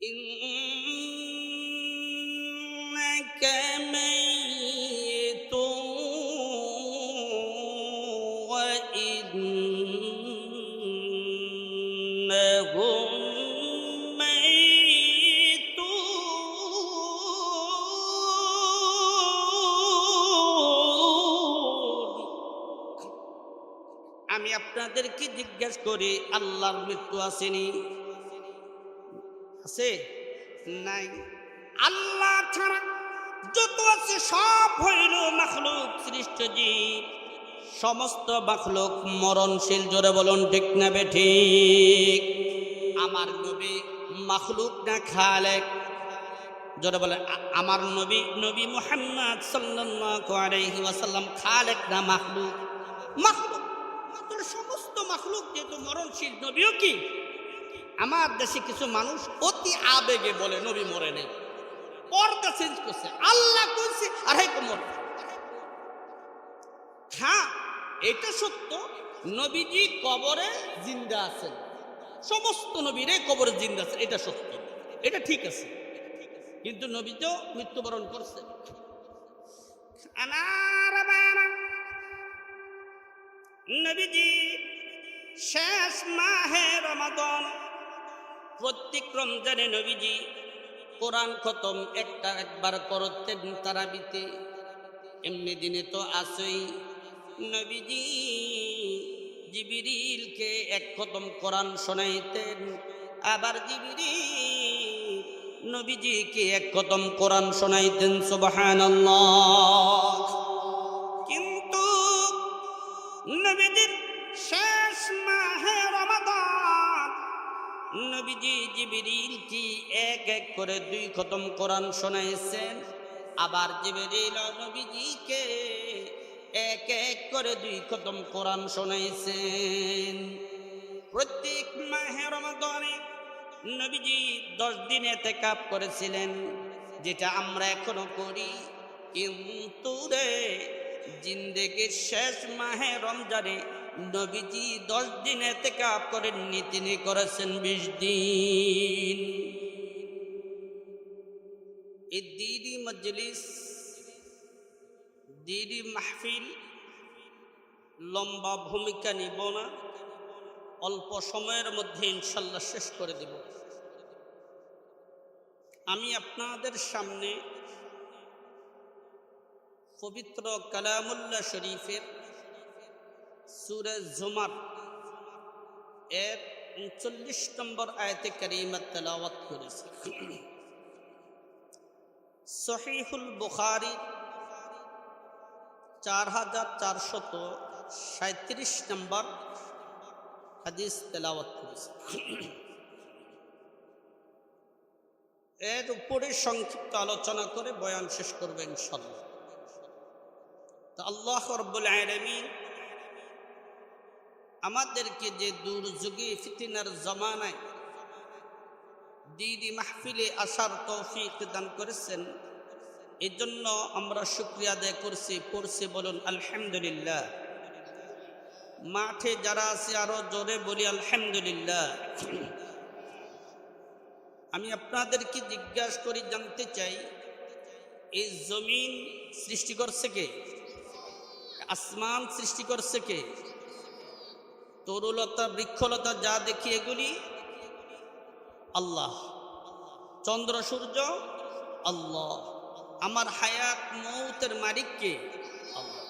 إنك ميت وإنهم ميتون। আমি আপনাদেরকে জিজ্ঞাসা করি, আল্লাহর মৃত্যু আসেনি? আছে? নাই। আল্লাহ ছাড়া যত আছে সব হইল মাখলুক, সৃষ্ট জীব। সমস্ত মাখলুক মরণশীল। জোরে বলুন ঠিক না বেঠিক? আমার নবী মাখলুক না খালেক? জোরে বলেন। আমার নবী নবী মুহাম্মদ সাল্লাল্লাহু আলাইহি ওয়াসাল্লাম খালেক না মাখলুক? মাখলুক। তাহলে সমস্ত মাখলুক যেহেতু মরণশীল, নবীও কি? আমার দেশে কিছু মানুষ অতি আবেগে বলে নবী মরে নেই, পর্দা চেঞ্জ করছে, আল্লাহ কইছে আর হ্যাঁ মরে। হ্যাঁ, এটা সত্য, নবীজি কবরে জিন্দা আছেন, সমস্ত নবীরে কবরে জিন্দা আছে, এটা সত্য, এটা ঠিক আছে। কিন্তু নবী তো মৃত্যুবরণ করছে। নবীজি শেষ মাহে রমাদান, প্রত্যেক রমজানে নবীজি কোরআন খতম একবার করতেন তারাবিতে। এমনি দিনে তো আসই, নবীজি জিবরিলকে এক খতম কোরআন শোনাইতেন, আবার জিবরিল নবীজিকে এক খতম কোরআন শোনাইতেন। সুবহানাল্লাহ। কিন্তু নবীজির শেষ মাহে রমাদান নবীজি জিবরিলকে এক এক করে 2 খতম কোরআন শোনাইছেন, আবার জিবরিল নবীজিকে এক এক করে 2 খতম কোরআন শোনাইছেন। প্রত্যেক মাহে রমাদানে নবীজি 10 দিন ইতিকাফ করেছিলেন, যেটা আমরা এখনো করি। কিন্তু রে জিন্দেগির শেষ মাহে রমজানে নবীজি 10 দিন ইতিকাফ করেননি, তিনি করেছেন 20 দিন। এই দিনী মজলিস, দিনী মাহফিল লম্বা ভূমিকা নিব না, অল্প সময়ের মধ্যে ইনশাল্লাহ শেষ করে দেব। আমি আপনাদের সামনে পবিত্র কালামুল্লাহ শরীফের সূরা জুমার এর 39 নম্বর আয়াতে কারিমা তেলাওয়াত করেছি। সহিহুল বুখারী 4437 নম্বর হাদিস তেলাওয়াত করেছি। এর উপরে সংক্ষিপ্ত আলোচনা করে বয়ান শেষ করবে ইনশাআল্লাহ। তো আল্লাহ রাব্বুল আলামিন আমাদেরকে যে দুর্যোগে ফিতনার জামানায় দিনী মাহফিলে আসার তৌফিক দান করেছেন, এই জন্য আমরা শুকরিয়া আদায় করছি, পড়ছি বলুন আলহামদুলিল্লাহ। মাঠে যারা আছে আরো জোরে বলি আলহামদুলিল্লাহ। আমি আপনাদেরকে জিজ্ঞাসা করি, জানতে চাই, এই জমিন সৃষ্টি করছে কে? আসমান সৃষ্টি করছে কে? তরুলতা বৃক্ষলতা যা দেখি এগুলি আল্লাহ। চন্দ্র সূর্য আল্লাহ। আমার হায়াত মৌতের মালিক কে? আল্লাহ।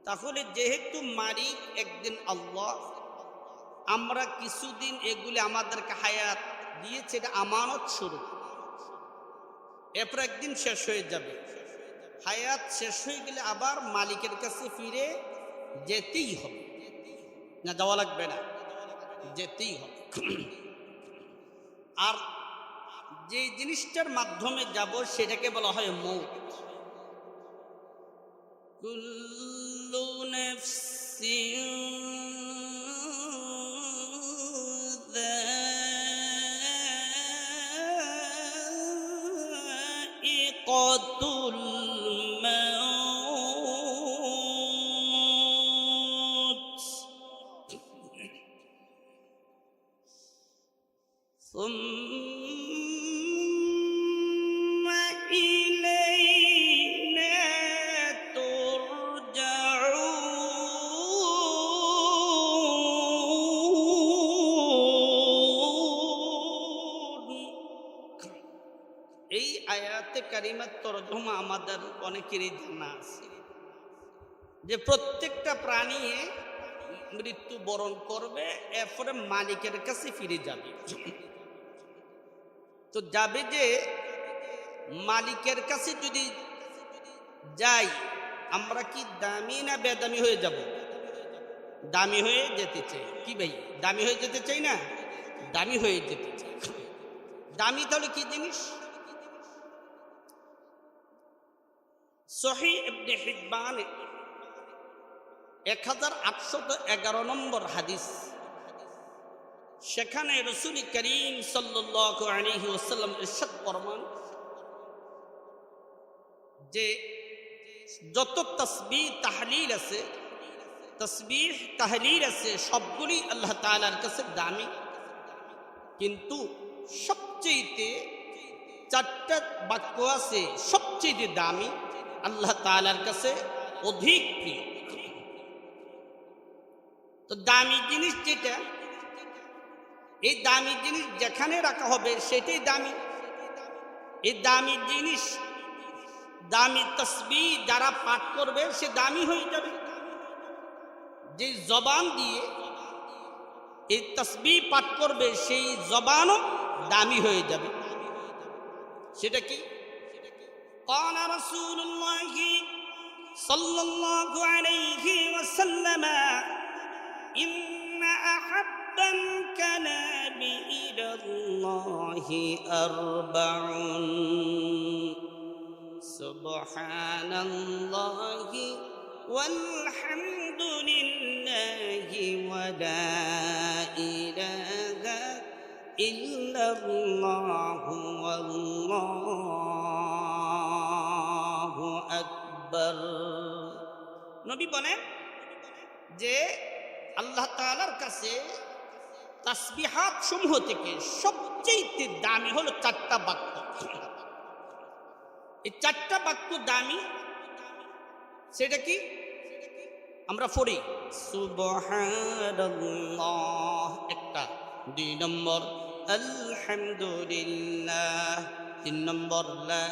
তাহলে যেহেতু মালিক একদিন আল্লাহ, আমরা কিছুদিন এগুলি আমাদেরকে হায়াত দিয়েছে, এটা আমানত স্বরূপ। এরপর একদিন শেষ হয়ে যাবে। হায়াত শেষ হয়ে গেলে আবার মালিকের কাছে ফিরে যেতেই হবে, না যাওয়া লাগবে না, যেতেই হবে। আর যে জিনিসটার মাধ্যমে যাব সেটাকে বলা হয় মৌত। কুল্লু নাফসিন যায়িকাতুল মাউত إلينا ترجعون এই আয়াতে কারিমার তরজমা আমাদের অনেকেরই জানা আছে যে প্রত্যেকটা প্রাণী মৃত্যু বরণ করবে, এরপরে মালিকের কাছে ফিরে যাবে। তো যাবে যে মালিকের কাছে যদি যাই, আমরা কি দামি না বেদামি হয়ে যাব? দামি হয়ে যেতে চাই। কি ভাই, দামি হয়ে যেতে চাই না? দামি হয়ে যেতে চাই। দামি তাহলে কি জিনিস? সহিহ ইবনে হিব্বান 1811 নম্বর হাদিস, সেখানে রাসূল করিম সাল্লাল্লাহু আলাইহি ওয়াসাল্লাম ইরশাদ ফরমান যে যত তাসবিহ তাহলিল আছে, সবগুলি আল্লাহ তাআলার কাছে দামি, কিন্তু সবচেয়ে চারটা বাক্য আছে সবচেয়ে দামি, আল্লাহ তাআলার কাছে অধিক প্রিয়। তো দামি জিনিস যেটা, এই দামি জিনিস যেখানে রাখা হবে সেটাই দামি। এই দামি জিনিস, দামি তাসবিহ যারা পাঠ করবে সে দামি হয়ে যাবে। যে জবান দিয়ে এই তাসবিহ পাঠ করবে সেই জবানও দামি হয়ে যাবে। সেটা কি? قال رسول الله صلى الله عليه وسلم إن أحب الكلام إلى الله أربع سبحان الله والحمد لله ولا إله إلا الله والله أكبر। নবী বলেন যে আল্লাহ তাআলার কাছে তাসবিহাত সমূহ থেকে সবচেয়ে দামি হলো চারটা বাক্য। এই চারটা বাক্য দামি। সেটা কি? আমরা পড়ি সুবহানাল্লাহ একটা, 2 নম্বর আলহামদুলিল্লাহ, 3 নম্বর লা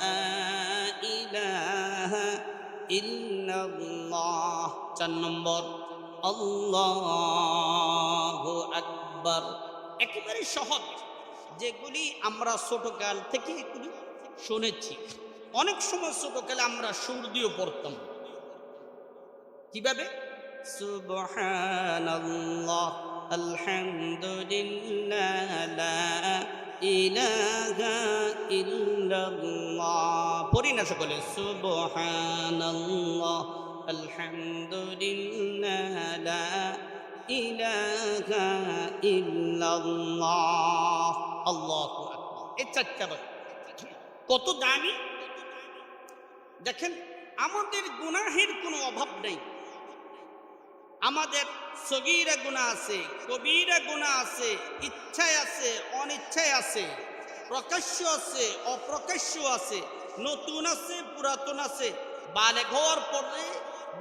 ইলাহা ইল্লাল্লাহ, 4 নম্বর আল্লাহু আকবার। একেবারে সহজ, যেগুলি আমরা ছোটকাল থেকে এগুলি শুনেছি। অনেক সময় ছোটকালে আমরা সুর দিয়ে পড়তাম। কিভাবে? সুবহানাল্লাহ আলহামদুলিল্লাহ লা ইলাহা ইল্লাল্লাহ। পড়ি না সকলে? সুবহানাল্লাহ আলহামদুলিল্লাহ লা ইলাহা ইল্লাল্লাহ আল্লাহু আকবার। এই চারটা কত দামি! দেখেন, আমাদের গুনাহের কোনো অভাব নেই। আমাদের সগীরা গুনাহ আছে, কবীরা গুনাহ আছে, ইচ্ছায় আছে, অনিচ্ছায় আছে, প্রকাশ্য আছে, অপ্রকাশ্য আছে, নতুন আছে, পুরাতন আছে। বালেগ হওয়ার পরে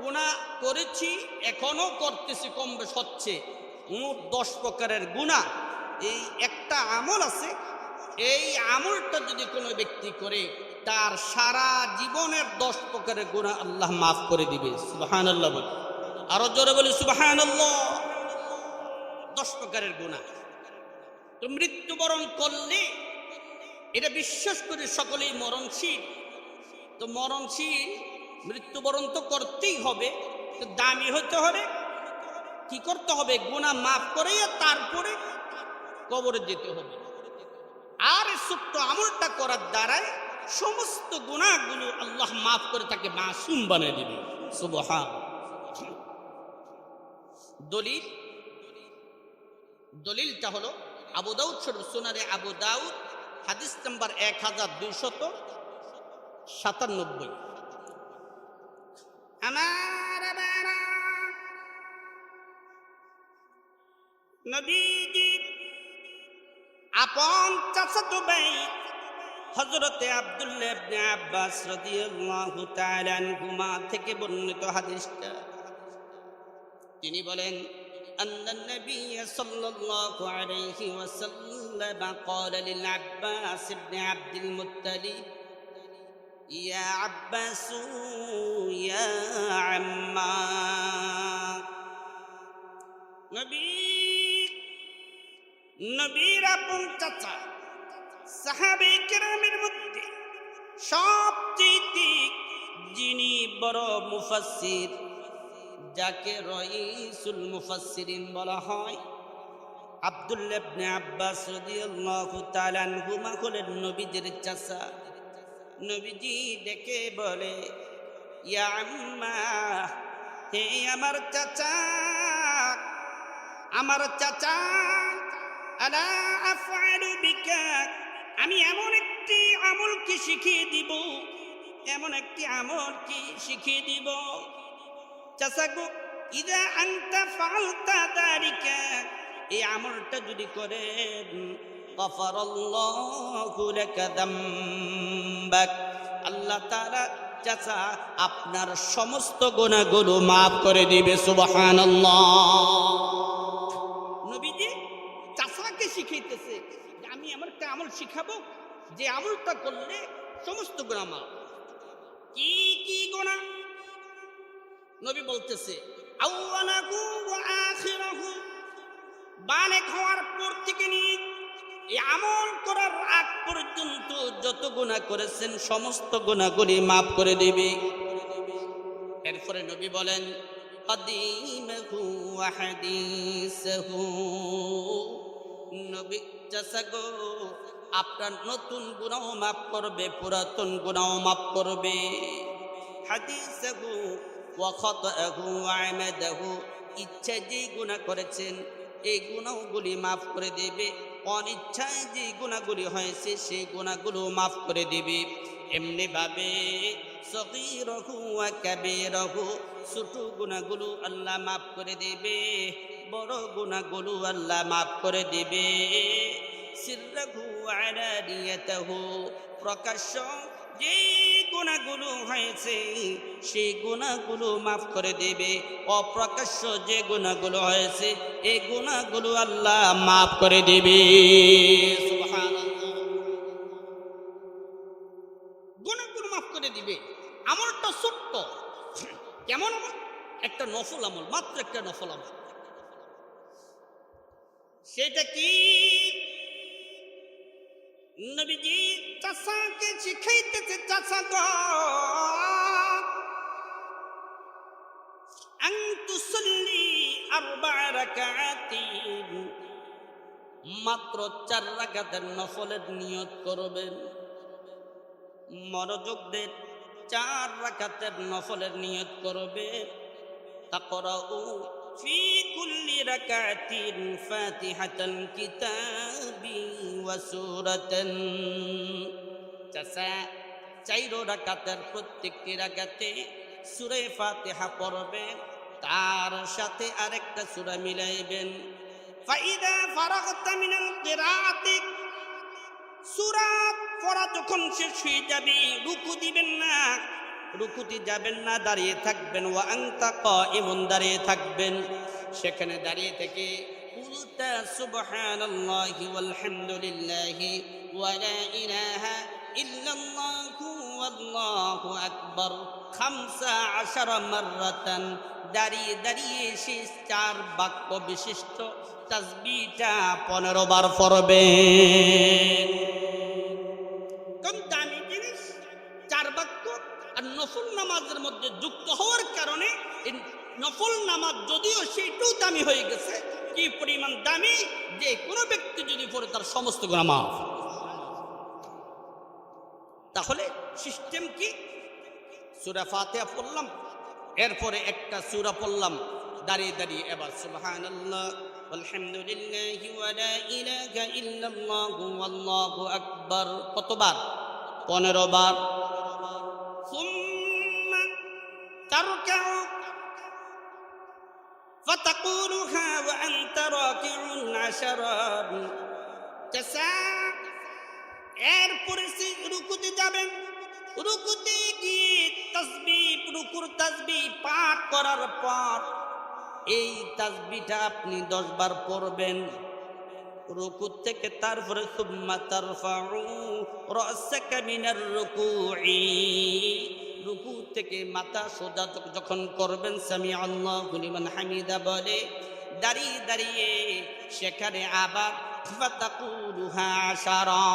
গুনাহ করেছি, এখনো করতেছি, কম বেশ হচ্ছে। মোট 10 প্রকারের গুনাহ। এই একটা আমল আছে, এই আমলটা যদি কোনো ব্যক্তি করে, তার সারা জীবনের 10 প্রকারের গুনাহ আল্লাহ মাফ করে দিবে। সুবহানাল্লাহ বলে, আরো জোরে বলি সুবহানাল্লাহ। 10 প্রকারের গুনাহ। তো মৃত্যুবরণ করলে, এটা বিশ্বাস করে সকলেই মরণশীল। তো মরণশীল, মৃত্যুবরণ তো করতেই হবে। তো দামি হতে হলে কি করতে হবে? গুনাহ মাফ করে তারপরে কবরে যেতে হবে। আর এই ছোট্ট আমলটা করার দ্বারাই সমস্ত গুনাহগুলো আল্লাহ মাফ করে তাকে মাসুম বানিয়ে দিবে। সুবহানাল্লাহ। দলিলটা হলো আবু দাউদ শরীফ, সুনানে আবু দাউদ, হাদিস নাম্বার 1297। আমার বাবা নবীজি আপন চাচাতো ভাই হযরতে আব্দুল্লাহ ইবনে আব্বাস রাদিয়াল্লাহু তাআলা আনহুমা থেকে বর্ণিত হাদিসটা, তিনি বলেন আন্নান নবী সাল্লাল্লাহু আলাইহি ওয়াসাল্লাম قال للعباس بن عبد المطلب يا عباس يا عمّا নবীর আপন চাচা সাহাবে কেরামের মধ্যে সবচেয়ে যিনি বড় মুফাসসির, যাকে রাইসুল মুফাসসিরিন বলা হয়, আব্দুল্লাহ ইবনে আব্বাস রাদিয়াল্লাহু তাআলা আনহুমা হলেন নবীদের চাচা। নবীজি ডেকে বলে ইয়া আম্মা, হে আমার চাচা, আমার চাচা, আলা আফআলু বিকা, আমি এমন একটি আমল কি শিখিয়ে দিব, এমন একটি আমল কি শিখিয়ে দিব। চাচা গো, ইদা আনতা ফাআলতা যালিকা, এই আমলটা যদি করেন, গফারাল্লাহু লাকা যামবাক, আল্লাহ তাআলা চাচা আপনার সমস্ত গুনাহগুলো মাফ করে দিবে। সুবহানাল্লাহ। নবীজি চাচাকে শিখাইতেছে যে আমি এমন একটা আমল শিখাবো যে আমলটা করলে সমস্ত গুনাহ মাফ। কি কি গুনাহ? নবী বলতেছে আউয়ালাহু ওয়া আখিরাহু, বালেগ হওয়ার পর থেকে নিয়ে এই আমল করার আগ পর্যন্ত যত গুনাহ করেছেন সমস্ত গুনাহগুলি মাফ করে দিবে। এরপরে নবী বলেন কদিমাহু ওয়া হাদিসাহু, নবী চাচা গো, আপনার নতুন গুনাহ মাফ করবে, পুরাতন গুনাহ মাফ করবে। হাদিসাহু ওয়া খাতাহু ওয়া আমাদাহু, ইচ্ছা যে গুনাহ করেছেন এই গুনাহগুলি মাফ করে দেবে, অনিচ্ছায় যে গুনাহগুলি হয়েছে সেই গুনাহগুলো মাফ করে দেবে। এমনি ভাবে সগীরহু ওয়া কাবীরহু, ছোট গুনাহগুলো আল্লাহ মাফ করে দেবে, বড় গুনাহগুলো আল্লাহ মাফ করে দেবে। সিররাহু ওয়া আলানিয়াতাহু, প্রকাশ্য যে গুনাহগুলো হয়েছে সেই গুনাহগুলো মাফ করে দেবে, অপ্রকাশ্য যে গুনাহগুলো হয়েছে এই গুনাহগুলো আল্লাহ মাফ করে দেবে। সুবহানাল্লাহ। গুনাহগুলো মাফ করে দিবে। আমলটা ছোট্ট, কেমন আমল? একটা নফল আমল, মাত্র একটা নফল আমল। সেটা কি? নবীজি চাচাকে শিখাইতেছে, চাচা গো, আন তুসাল্লি আরবা রাকাতিন, মাত্র 4 রাকাতের নফলের নিয়ত করবেন। মনোযোগ দেন, 4 রাকাতের নফলের নিয়ত করবে। তাকরাউ ফি কুল্লি রাকাতিন ফাতিহাতাল কিতাবি ওয়া সূরাতান, চাচা 4 রাকাতের প্রত্যেকটি রাকাতে সূরা ফাতিহা পড়বেন, তার সাথে আরেকটা সূরা মিলাইবেন। ফাইদা ফারাগতা মিনাল কিরাআতি, সূরা পড়া যখন শেষ হয়ে যাবে রুকু দিবেন না, রুকুতে যাবেন না, দাঁড়িয়ে থাকবেন। ওয়া আনতা কাইমুন, দাঁড়িয়ে থাকবেন। সেখানে দাঁড়িয়ে থেকে কুলতা সুবহানাল্লাহি ওয়াল হামদুলিল্লাহি ওয়া লা ইলাহা ইল্লাল্লাহু ওয়াল্লাহু আকবার 15 মাররাতান, দাঁড়িয়ে দাঁড়িয়ে সেই 4 বাক্য বিশিষ্ট তাসবিহটা 15 বার পড়বেন। কোন দামি জিনিস 4 বাক্য, আর নফল নামাজের মধ্যে যুক্ত হওয়ার কারণে নফল নামাজ যদিও সেইটাও দামি হয়ে গেছে, কি পরিমাণ দামি যে কোনো ব্যক্তি যদি পড়ে তার সমস্ত গুনাহ মাফ। তাহলে সিস্টেম কি? সূরা ফাতিহা পড়লাম, এরপরে একটা সূরা পড়লাম দাঁড়িয়ে দাঁড়িয়ে, এবার সুবহানাল্লাহ আলহামদুলিল্লাহি ওয়া লা ইলাহা ইল্লাল্লাহু ওয়াল্লাহু আকবার কতবার? 15 বার। সুম্মা তারকাউ ফাতাকুলুহা ওয়া আনতা রাকিউন 10, চাচা এরপরে রুকুতে যাবেন, রুকুতে গিয়ে তাসবিহ, রুকুর তাসবিহ পাঠ করার পর এই তাসবিহটা আপনি 10 বার পড়বেন। রুকু থেকে তারপরে সুম্মা তারফাউ রাসাকা মিনার রুকুই, রুকু থেকে মাথা সোজা যখন করবেন সামি আল্লাহু লিমান হামিদা বলে দাঁড়িয়ে দাঁড়িয়ে সেখানে আবার ফাতাকুলুহা আশারা,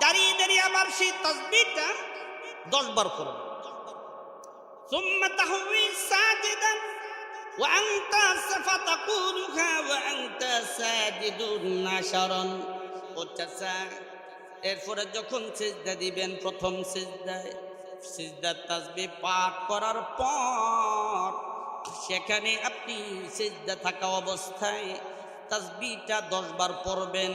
দাঁড়িয়ে দাঁড়িয়ে আবার সেই তাসবিহটা 10 বার করবেন। সুম্মা তাহউই সাজিদান وأنت فتقولها وأنت ساجد عشرا এরপরে যখন সিজদা দিবেন প্রথম সিজদার তাসবিহ পাঠ করার পর সেখানে আপনি সিজদা থাকা অবস্থায় তাসবিহটা 10 বার পড়বেন।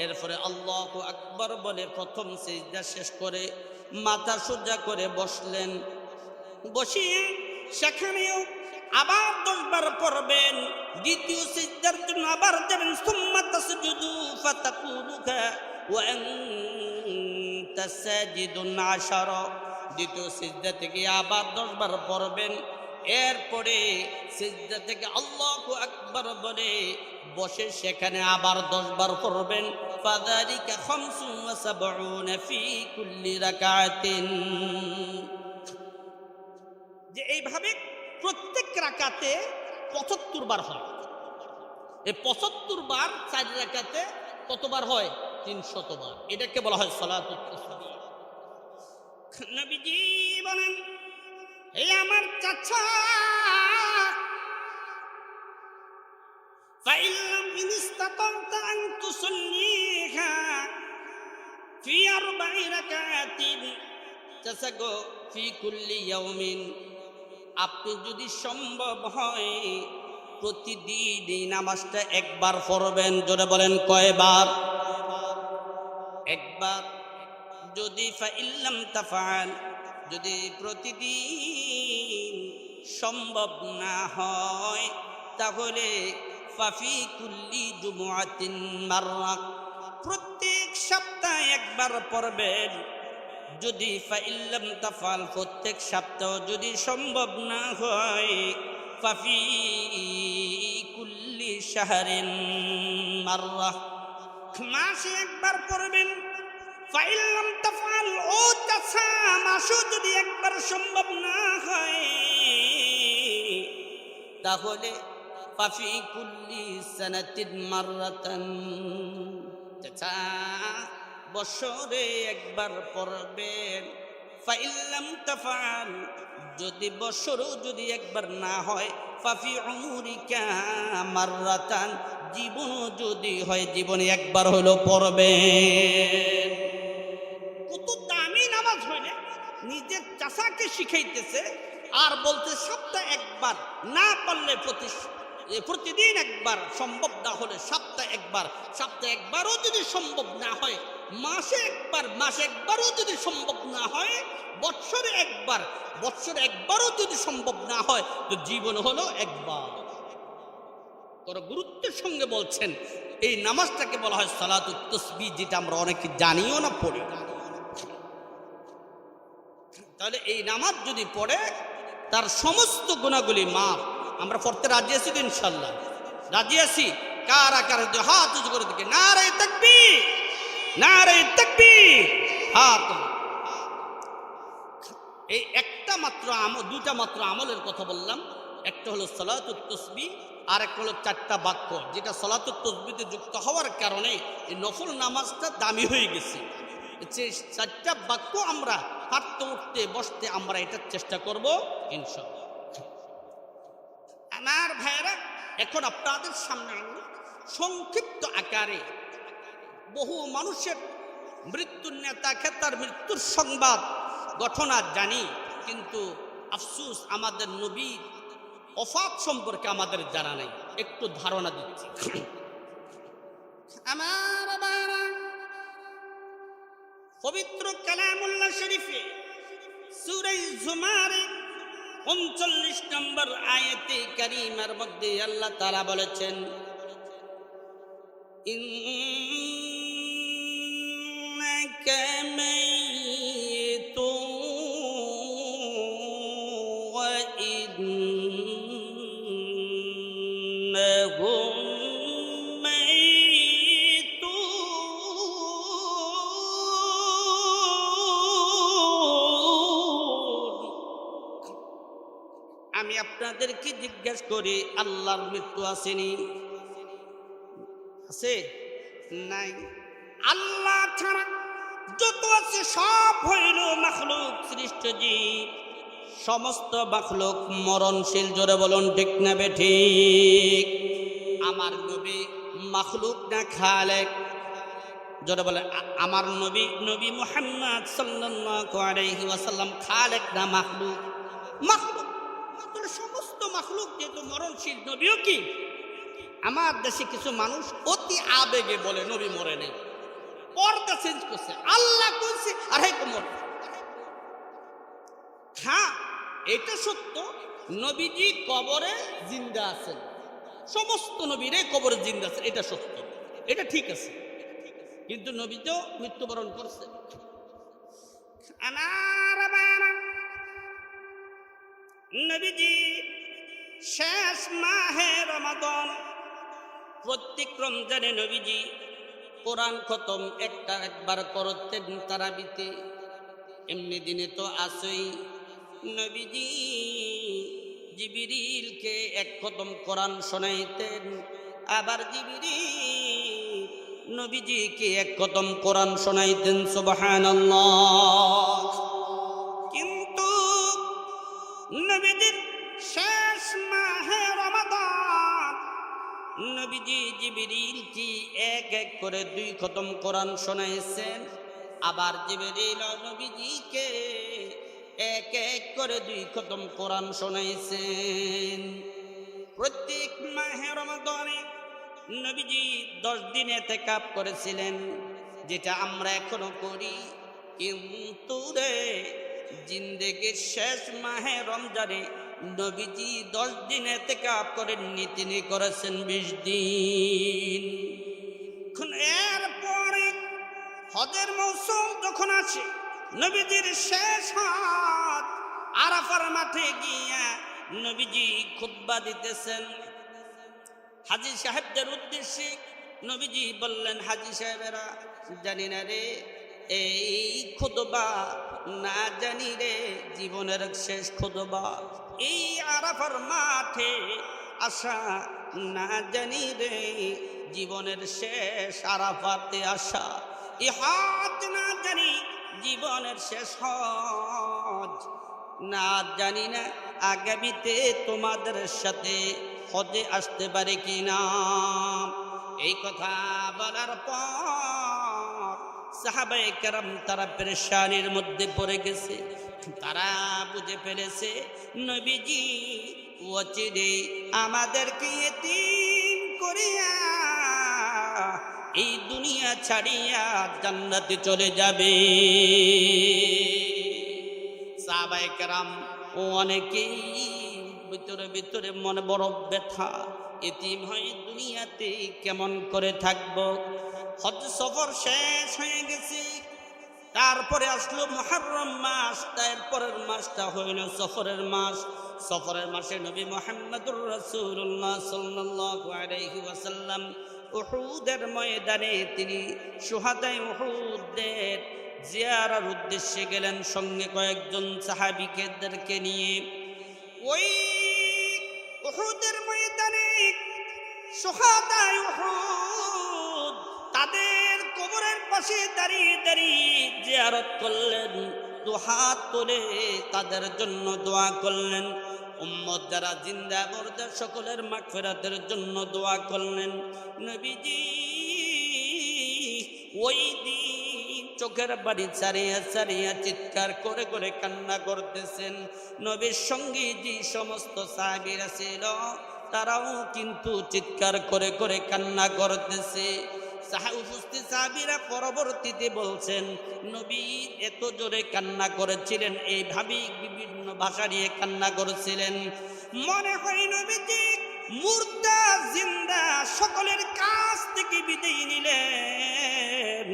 এরপরে আল্লাহু আকবার বলে প্রথম সিজদা শেষ করে মাথা সোজা করে বসলেন, বসিয়ে সেখানেও আবার 10 বার পড়বেন। দ্বিতীয় সিজদার জন্য আবার যাবেন, সুম্মা তাসজুদু ফাতাকুলুকা ওয়া আনতা সাজিদুন আশারা, দ্বিতীয় সিজদা থেকে আবার 10 বার পড়বেন। এরপরে সিজদা থেকে আল্লাহু আকবার বলে বসে সেখানে আবার 10 বার পড়বেন। ফাযালিকা 75 ফি কুল্লি রাকাতিন, যে এইভাবে প্রত্যেক রাকাতে 75 বার হয়। এই 75 বার 4 রাকাতে কতবার হয়? 300 বার। এটাকে বলা হয় সালাতুত তাসবিহ। নবীজি বলেন, হে আমার চাচা, ফাইল্লাম ইনস্তাতা'তা আন তুসাল্লিহা ফি 4 রাকাতিন, চাচা গো, ফি কুল্লি ইয়াউমিন, আপনি যদি সম্ভব হয় প্রতিদিন এই নামাজটা 1 বার পড়বেন। জোরে বলেন কয়বার? 1 বার। যদি ফাইল্লাম তাফআল, যদি প্রতিদিন সম্ভব না হয় তাহলে ফাফি কুল্লি জুমআতিন মাররা, প্রত্যেক সপ্তাহে 1 বার পড়বেন। যদি ফাইল্লাম তাফআল, প্রত্যেক সপ্তাহ যদি সম্ভব না হয় ফাফি কুল্লি শাহরিন মাররা, মাসে 1 বার পড়বেন। ফাইল্লাম তাফআল, ও চাচা, মাসে যদি 1 বার সম্ভব না হয় তাহলে ফাফি কুল্লি সানাতিন মাররাতান, চাচা বছরে 1 বার পড়বেন। ফাইল্লাম তাফআল, যদি বছরও যদি 1 বার না হয় ফাফি উমরিকা মাররাতান, জীবন যদি হয় জীবনে 1 বার হলো পড়বেন। কত দামি নামাজ হইলে নিজের চাচাকে শিখাইতেছে আর বলতে সপ্তাহে 1 বার, না পারলে প্রতিদিন 1 বার, সম্ভব না হলে সপ্তাহে 1 বার, সপ্তাহে 1 বারও যদি সম্ভব না হয় মাসে 1 বার, মাসে 1 বারও যদি সম্ভব না হয় বছরে 1 বার, বছরে 1 বারও যদি সম্ভব না হয় তো জীবন হলো 1 বার। বড় গুরুত্বের সঙ্গে বলছেন এই নামাজটাকে বলা হয় সালাতুত তাসবিহ, যেটা আমরা অনেকে জানিও না, পড়ি। তাহলে এই নামাজ যদি পড়ে তার সমস্ত গুনাহগুলি মাফ। আমরা পড়তে রাজি আছি তো? ইনশাআল্লাহ রাজি আছি। কারা কারা হাত উঁচু করে দিকে নারে তাকবীর, নারে তাকবীর, হাত। এই একটা মাত্র আমল, 2টা মাত্র আমলের কথা বললাম। একটা হলো সালাতুত তাসবিহ, আর একটা হলো 4টা বাক্য, যেটা সালাতুত তাসবিহতে যুক্ত হওয়ার কারণে এই নফল নামাজটা দামি হয়ে গেছে। 4টা বাক্য আমরা হাঁটতে উঠতে বসতে আমরা এটার চেষ্টা করব ইনশাআল্লাহ। আমার ভাইরা, এখন আপনাদের সামনে আমি সংক্ষিপ্ত আকারে বহু মানুষের মৃত্যুর নেতা খেতার মৃত্যুর সংবাদ ঘটনা জানি, কিন্তু আফসোস আমাদের নবীর ওফাত সম্পর্কে আমাদের জানা নেই। একটু ধারণা দিচ্ছি। আমার ভাইরা, পবিত্র কালামুল্লাহ শরীফে সূরা জুমার 39 নম্বর আয়াতে কারিমার মধ্যে আল্লাহ তাআলা বলেছেন, ইন্নাকা মাইতুন ওয়া ইন্নাহুম আমি আপনাদেরকে জিজ্ঞাসা করি, আল্লাহর মৃত্যু আসেনি? আছে? নাই। আল্লাহ ছাড়া যত আছে সব হইল মাখলুক সৃষ্ট জীব। সমস্ত মাখলুক মরণশীল। জোরে বলুন ঠিক না বেঠিক? আমার নবী মাখলুক না খালেক? জোরে বলেন। আমার নবী নবী মুহাম্মদ সাল্লাল্লাহু আলাইহি ওয়াসাল্লাম খালেক না মাখলুক? মাখলুক। সমস্ত মাখলুক যেহেতু মরণশীল, নবীও কি? আমার দেশে কিছু মানুষ অতি আবেগে বলে নবী মরে নেই, পর্দা চেঞ্জ করছে, আল্লাহ কইছে আর হে কোমর। হ্যাঁ, এটা সত্য, নবীজি কবরে জিন্দা আছেন, সমস্ত নবীরে কবরে জিন্দা আছেন, এটা সত্য, এটা ঠিক আছে। কিন্তু নবী তো মৃত্যুবরণ করছে। নবীজি শেষ মাহে রমাদান, প্রত্যেক রমজানে নবীজি কোরআন খতম একবার করতেন তারাবিতে। এমনি দিনে তো আসই নবীজি জিবরিলকে এক খতম কোরআন শোনাইতেন, আবার জিবরিল নবীজিকে এক খতম কোরআন শোনাইতেন। সুবহানাল্লাহ। কিন্তু নবীজির শেষ মাহে রমাদান নবীজি জিবরিলকে এক এক করে 2 খতম কোরআন শোনাইছেন, আবার জিবরিল নবীজিকে এক এক করে 2 খতম কোরআন শোনাইছেন। প্রত্যেক মাহে রমাদানে নবীজি 10 দিন ইতিকাফ করেছিলেন, যেটা আমরা এখনো করি। কিন্তু রে জিন্দেগির শেষ মাহে রমজানে নবীজি 10 দিন ইতিকাফ করেননি, তিনি করেছেন 20 দিন। এরপরে হজের মৌসুম যখন আসে, নবীজির শেষ হজ, আরাফার মাঠে গিয়া নবীজি খুতবা দিতেছেন হাজী সাহেবদের উদ্দেশ্যে। নবীজি বললেন, হাজী সাহেবেরা, জানি না রে এই খুতবা, না জানি রে জীবনের শেষ খুতবা, এই আরাফার মাঠে আসা, না জানি রে জীবনের শেষ আরাফাতে আসা, এই হজ না জানি জীবনের শেষ হজ, না জানি না আগামীতে তোমাদের সাথে হজে আসতে পারে কিনা। এই কথা বলার পর সাহাবায়ে কেরাম তারা পেরেশানির মধ্যে পড়ে গেছে। তারা বুঝে ফেলেছে নবীজি অচিরে আমাদেরকে এতিম করিয়া এই দুনিয়া ছাড়িয়া জান্নাতে চলে যাবে। সাহাবায়ে কেরাম অনেকেই ভিতরে ভিতরে মনে বড় ব্যথা, এতিম হয়ে দুনিয়াতে কেমন করে থাকব। হজ সফর শেষ হয়ে গেছে, তারপরে আসলো মুহররম মাস, তারপরের মাসটা হইল সফরের মাস। সফরের মাসে নবী মুহাম্মদুর রাসূলুল্লাহ সাল্লাল্লাহু আলাইহি ওয়াসাল্লাম উহুদের ময়দানে তিনি শুহাদায়ে উহুদের জিয়ারার উদ্দেশ্যে গেলেন, সঙ্গে কয়েকজন সাহাবীদেরকে নিয়ে। ওই উহুদের ময়দানে শুহাদায়ে উহুদ তাদের কবরের পাশে দাঁড়িয়ে দাঁড়িয়ে জিয়ারত করলেন, দুহাত তুলে তাদের জন্য দোয়া করলেন। উম্মত যারা জিন্দা মুর্দা সকলের মাগফিরাতের জন্য দোয়া করলেন। নবীজি ওই দিন চোখের বাড়ি ছাড়িয়া ছাড়িয়া চিৎকার করে করে কান্না করতেছেন। নবীর সঙ্গে যে সমস্ত সাহাবীরা ছিল তারাও কিন্তু চিৎকার করে করে কান্না করতেছে। উপস্থিত সাহাবীরা পরবর্তীতে বলছেন, নবী এত জোরে কান্না করেছিলেন, এইভাবেই বিভিন্ন ভাষা নিয়ে কান্না করেছিলেন। মনে হয় নবীজি মুর্দা জিন্দা সকলের কাছ থেকে বিদায় নিলেন।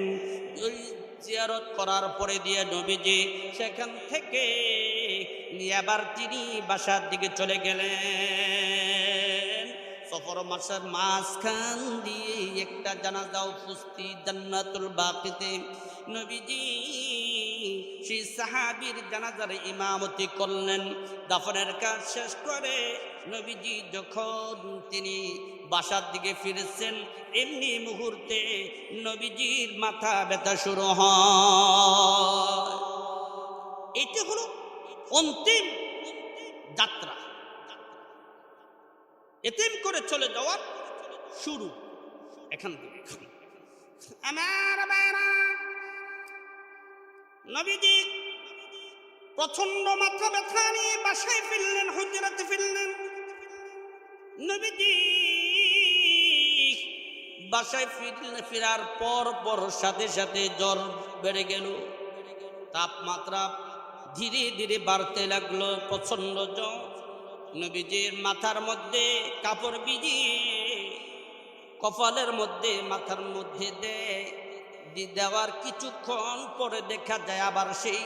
ওই জিয়ারত করার পরে দিয়ে নবীজি সেখান থেকে আবার তিনি বাসার দিকে চলে গেলেন। সফর মাসের মাঝখান দিয়ে একটা জানাজা উপস্থিত জান্নাতুল বাকিতে। নবীজি সেই সাহাবীর জানাজার ইমামতি করলেন। দাফনের কাজ শেষ করে নবীজি যখন তিনি বাসার দিকে ফিরেছেন, এমনি মুহূর্তে নবীজির মাথা ব্যথা শুরু হয়। এটি হলো অন্তিম যাত্রা, এতিম করে চলে যাওয়ার শুরু এখান থেকে। আমার ভাইরা, নবীজি প্রচন্ড মাথা ব্যথা নিয়ে বাসায় ফিরলেন, হুজরাতে ফিরলেন। নবীজি বাসায় ফেরার পর সাথে সাথে জ্বর বেড়ে গেল, তাপমাত্রা ধীরে ধীরে বাড়তে লাগলো, প্রচন্ড জ্বর। নবীজির মাথার মধ্যে কাপড় ভিজিয়ে কপালের মধ্যে মাথার মধ্যে দেওয়ার কিছুক্ষণ পরে দেখা যায় আবার সেই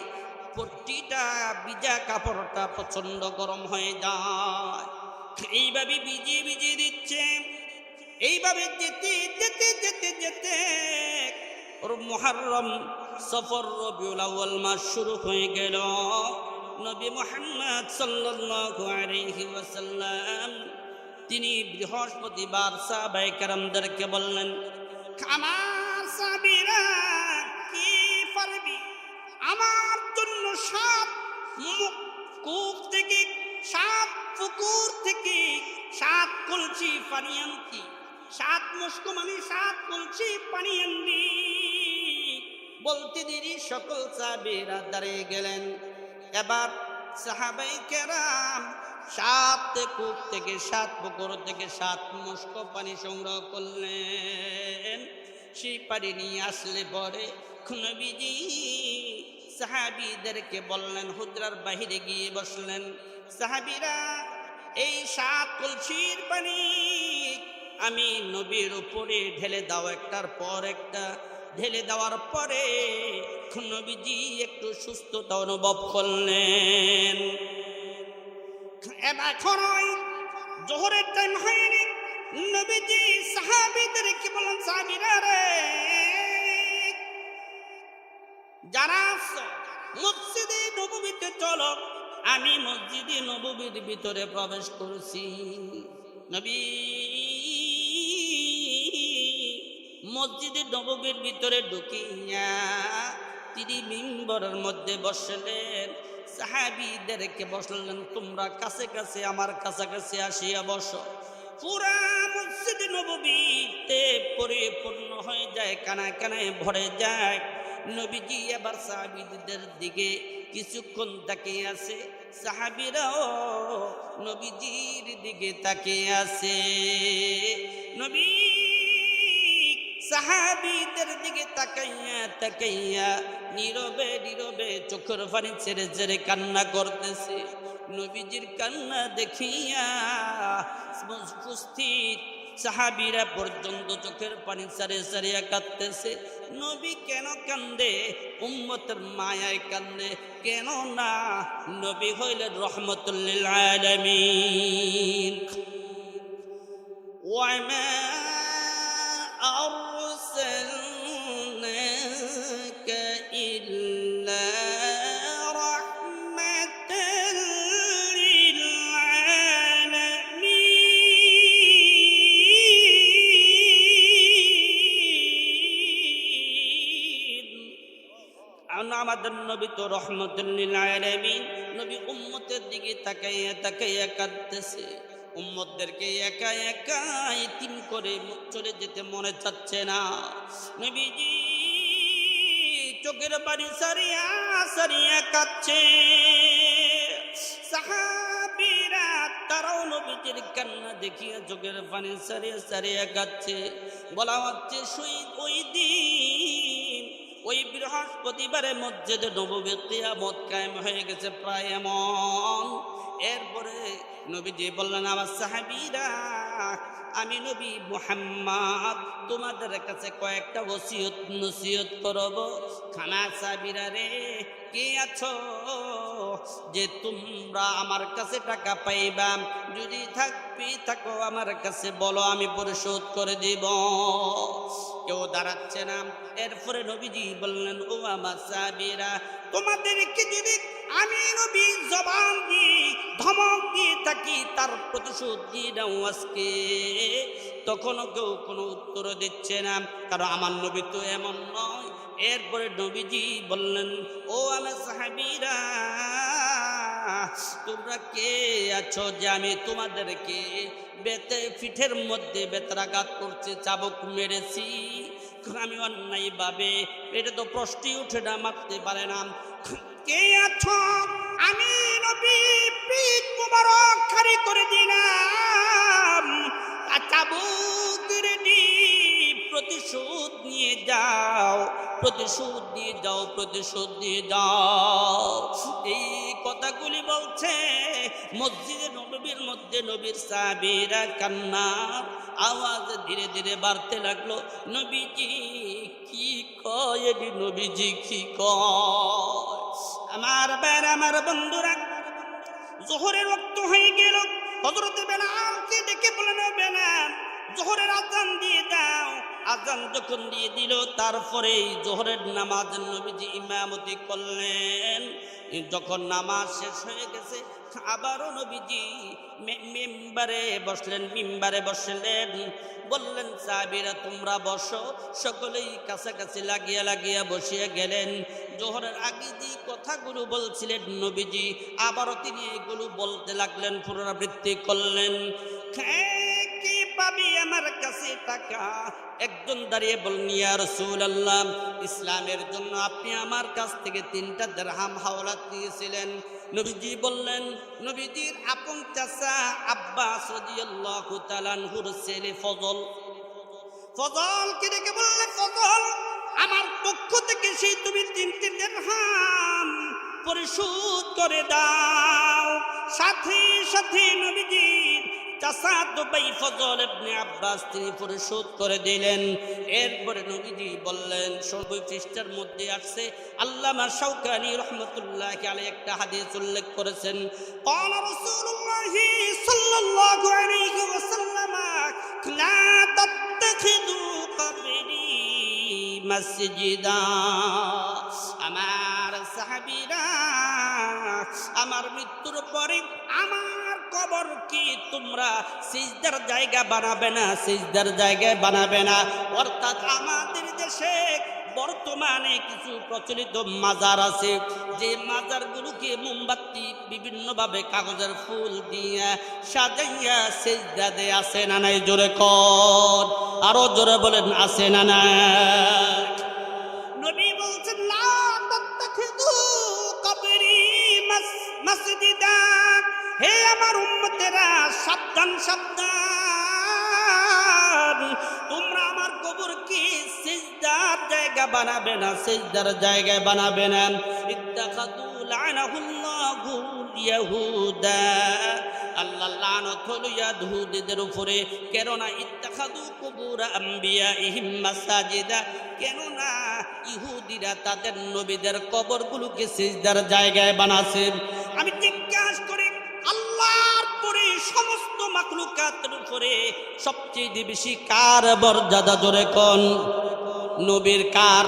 পট্টিটা ভিজা কাপড়টা প্রচন্ড গরম হয়ে যায়। এইভাবে ভিজিয়ে ভিজিয়ে দিচ্ছে। এইভাবে যেতে যেতে যেতে যেতে ওর মুহররম, সফর, রবিউল আউয়াল মাস শুরু হয়ে গেল। নবী মুহাম্মদ সাল্লাল্লাহু আলাইহি ওয়াসাল্লাম তিনি বৃহস্পতিবার সাহাবায়ে কেরামদেরকে বললেন, আমার সাহাবীরা কি পারবি আমার জন্য 7 কূপ থেকে 7 পুকুর থেকে 7 কলসি পানি আনতি, 7 মুষ্ক মানে 7 কলসি পানি আনবি। বলতে দেরি সকল সাহাবীরা দাঁড়িয়ে গেলেন। এবার সাহাবায়ে কেরাম 7 কূপ থেকে 7 পুকুর থেকে 7 মুষ্ক পানি সংগ্রহ করলেন। সেই পানি নিয়ে আসলে পরে নবীজি সাহাবীদেরকে বললেন, হুজরার বাহিরে গিয়ে বসলেন, সাহাবীরা এই 7 কলসির পানি আমি নবীর উপরে ঢেলে দাও, একটার পর একটা ঢেলে দেওয়ার পরে নবীজি একটু সুস্থতা অনুভব করলেন। এখন জোহরের টাইম হয়নি। নবীজি সাহাবীদেরকে বললেন, সাহাবীরা রে, যারা মসজিদে নববীতে চলো, আমি মসজিদে নববীর ভিতরে প্রবেশ করছি। নবী মসজিদে নববীর ভিতরে ঢুকিয়া তিনি মিম্বরের মধ্যে বসলেন। সাহাবীদেরকে বসলেন, তোমরা কাছে কাছে আমার কাছাকাছি আসিয়া বসো। পুরা মসজিদে নববীতে পরিপূর্ণ হয়ে যায়, কানায় কানায় ভরে যায়। নবীজি এবার সাহাবীদের দিকে কিছুক্ষণ তাকিয়ে আছে, সাহাবীরাও নবীজির দিকে তাকিয়ে আছে। নবী সাহাবীদের দিকে তাকাইয়া তাকাইয়া নীরবে নীরবে চোখের পানি ছেড়ে ছেড়ে কান্না করতেছে। নবীজির কান্না দেখিয়া উপস্থিত সাহাবীরা পর্যন্ত চোখের পানি ছাড়িয়ে ছাড়িয়ে কাঁদতেছে। নবী কেন কান্দে? উম্মতের মায়ায় কান্দে। কেন না, নবী হইলেন রহমতুল লিল আলামিন। ওয়ামা আরসালনাকা ইল্লা রাহমাতাল লিল আলামিন। আমাদের নবী তো রহমতুল লিল আলামিন। নবী উম্মতের দিকে তাকাইয়া তাকাইয়া কাঁদতেছে। উম্মতদেরকে একা একা এতিম করে চলে যেতে মনে চাচ্ছে না। নবীজি চোখের পানি সারিয়া সারিয়া কাঁদছে। সাহাবীরা তারাও নবীজির কান্না দেখিয়া চোখের পানি সারিয়া সারিয়া কাঁদছে। বলা হচ্ছে ওই দিন ওই বৃহস্পতিবারে মসজিদে নববী কিয়ামত কায়েম হয়ে গেছে প্রায় এমন। এরপরে নবীজি বললেন, আমার সাহাবীরা আমি নবী মুহাম্মদ তোমাদের কাছে কয়েকটা ওসিয়ত নসিহত করব। খানা সাবিরা রে, কে আছো যে তোমরা আমার কাছে টাকা পাইবা? যদি থাকো আমার কাছে বলো, আমি পরিশোধ করে দিব। কেউ দাঁড়াচ্ছে না। এরপরে নবীজি বললেন, ও আমার সাহাবীরা, তোমাদেরকে যদি আমি নবী জবান দিয়ে ধমক দিয়ে থাকি, তার প্রতিশোধ দিয়ে নাও আজকে। তখনও কেউ কোনো উত্তর দিচ্ছে না, কারণ আমার নবী তো এমন নয়। এরপরে নবীজি বললেন, ও আমার সাহাবীরা, তোমরা কে আছো যে আমি তোমাদেরকে পিঠের মধ্যে বেত্রাঘাত করছি, চাবুক মেরেছি? আমি অন্যায় ভাবে, এটা তো প্রশ্নই উঠে না, মারতে পারে না। কে আছো? আমি নবী পিঠ মুবারক খালি করে দিলাম, চাবুক রেডি, প্রতিশোধ নিয়ে যাও, প্রতিশোধ দিয়ে যাও, প্রতিশোধ দিয়ে যাও। এই কথাগুলি বলছে মসজিদে নববীর মধ্যে। নবীর সাহাবীরা কান্নার আওয়াজ ধীরে ধীরে বাড়তে লাগলো। নবীজি কি কয়? নবীজি কি কয়? আমার ভাইরা, আমার বন্ধুরা, জোহরের ওয়াক্ত হয়ে গেল। হযরত বেলালকে ডেকে বললেন, বেলাল, জোহরের আযান দিয়ে দাও। আযান যখন দিয়ে দিল, তারপরে জোহরের নামাজ নবীজি ইমামতি করলেন। যখন নামাজ শেষ হয়ে গেছে, আবারও নবীজি মিম্বারে বসলেন। বললেন, সাহাবীরা তোমরা বসো। সকলেই কাছাকাছি লাগিয়া বসিয়া গেলেন। জোহরের আগে যে কথাগুলো বলছিলেন নবীজি, আবারও তিনি এগুলো বলতে লাগলেন, পুনরাবৃত্তি করলেন। কি পাবি আমার কাছে টাকা? একজন দাঁড়িয়ে বললেন, ইয়া রাসূলুল্লাহ, ইসলামের জন্য আপনি আমার কাছ থেকে 3টা দিরহাম হাওলাত নিয়েছিলেন। নবীজি বললেন, নবীজির আপন চাচা আব্বাস রাদিয়াল্লাহু তাআলা আনহুর ছেলে ফজলকে ডেকে বললেন, ফজল, আমার পক্ষ থেকে সেই তুমি 3টি দিরহাম পরিশোধ করে দাও। সাথে সাথে নবীজির চাচাতো ভাই ফজল ইবনে আব্বাস তিনি পরিশোধ করে দিলেন। এরপরে নবীজি বললেন, 90 পৃষ্ঠার মধ্যে আসছে, আল্লামা শাওকানি রাহমাতুল্লাহি আলাইহি একটা হাদিস উল্লেখ করেছেন। ক্বালা রাসূলুল্লাহ সাল্লাল্লাহু আলাইহি ওয়াসাল্লাম, লা তাত্তাখিযু কবরি মসজিদা। আমার সাহাবীরা, আমার মৃত্যুর পরে আমার কবর কি তোমরা সিজদার জায়গা বানাবে না? সিজদার জায়গায় বানাবে না। অর্থাৎ আমাদের দেশে বর্তমানে কিছু প্রচলিত মাজার আছে, যে মাজারগুলোকে মোমবাতি বিভিন্নভাবে কাগজের ফুল দিয়ে সাজাইয়া সিজদা দেয়। আছে না নাই? জোরে কর, আরো জোরে বলেন, আছে না নাই? নবী বলছেন, লা তাত্তাখিযু কবরি মসজিদা। হে আমার উম্মতেরা, সাবধান সাবধান, তোমরা আমার কবরকে সিজদার জায়গা বানাবে না, সিজদার জায়গায় বানাবে না। ইত্তাখাযু লানাহুল্লাহু ইয়াহুদা, আল্লাহ লানত হলো ইয়াহুদীদের উপরে। কেননা ইত্তাখাযু কুবুর আম্বিয়াইহিম মাসাজিদা, কেননা ইহুদিরা তাদের নবীদের কবরগুলোকে সিজদার জায়গায় বানাছে। আমি জিজ্ঞাসা করি, আল্লাহর পরে সমস্ত মাখলুকাতের উপরে সবচেয়ে বেশি কার মর্যাদা? জোরে কোন? নবীর। কার?